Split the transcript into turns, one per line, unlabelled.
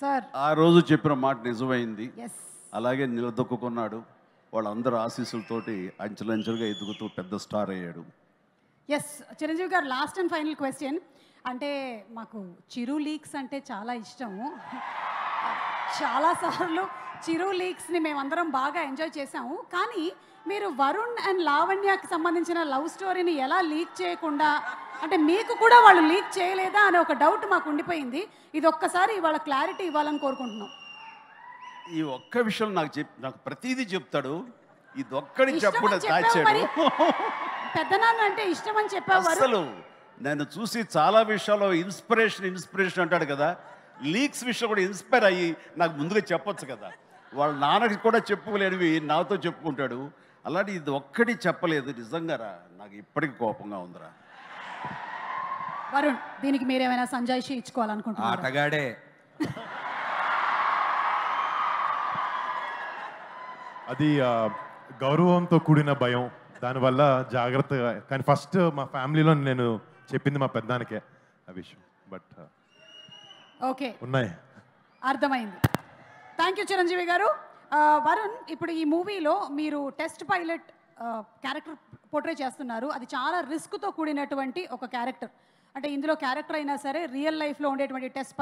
Sir
ఆ రోజు చెప్పిన మాట నిజమైంది.
ఎస్
అలాగే నిలదొక్కున్నాడు. వాళ్ళందరూ ఆశీస్సులతోటి అంచెలంచెలుగా ఎదుగుతూ పెద్ద స్టార్ అయ్యాడు.
ఎస్ చిరంజీవి గారు లాస్ట్ అండ్ ఫైనల్ క్వశ్చన్. అంటే మాకు చిరు లీక్స్ అంటే చాలా ఇష్టము. చాలాసార్లు చిరు లీక్స్ని మేమందరం బాగా ఎంజాయ్ చేసాము. కానీ మీరు వరుణ్ అండ్ లావణ్యకి సంబంధించిన లవ్ స్టోరీని ఎలా లీక్ చేయకుండా, అంటే మీకు కూడా వాళ్ళు లీక్ చేయలేదా అనే ఒక డౌట్ మాకు ఉండిపోయింది. ఇది ఒక్కసారి ఇవాళ క్లారిటీ ఇవ్వాలని కోరుకుంటున్నాం.
ఈ ఒక్క విషయం నాకు ప్రతిదీ చెప్తాడు. ఇది ఒక్కడి
ఇష్టమని
చెప్పకుండా
చెప్పావు మరి.
దాచాడు.
పెద్దనాన్న అంటే ఇష్టమని చెప్పావు వరుణ్.
అసలు నేను చూసి చాలా విషయాల్లో ఇన్స్పిరేషన్ అంటాడు కదా, లీక్స్ విషయం కూడా ఇన్స్పైర్ అయ్యి నాకు ముందుగా చెప్పొచ్చు కదా. వాళ్ళ నాన్నకి కూడా చెప్పుకోలేనివి నాతో చెప్పుకుంటాడు. అలాంటి ఇది ఒక్కటి చెప్పలేదు. నిజంగా రా, నాకు ఇప్పటికి కోపంగా ఉందిరా.
వరుణ్, దీనికి మీరేమైనా సంజాయిషి ఇచ్చుకోవాలనుకుంటున్నారా?
ఆటగాడే.
అది గౌరవంతో కూడిన భయం, దానివల్ల జాగ్రత్తగా. కానీ ఫస్ట్ మా ఫ్యామిలీలో నేను చెప్పింది మా పెద్దానికే ఆ విషయం. బట్
ఓకే,
ఉన్నాయి.
అర్థమైంది. థ్యాంక్ యూ చిరంజీవి గారు. వరుణ్, ఇప్పుడు ఈ మూవీలో మీరు టెస్ట్ పైలట్ క్యారెక్టర్ పోర్ట్రే చేస్తున్నారు. అది చాలా రిస్క్తో కూడినటువంటి ఒక క్యారెక్టర్. అంటే ఇందులో క్యారెక్టర్ అయినా సరే రియల్ లైఫ్లో ఉండేటువంటి టెస్ట్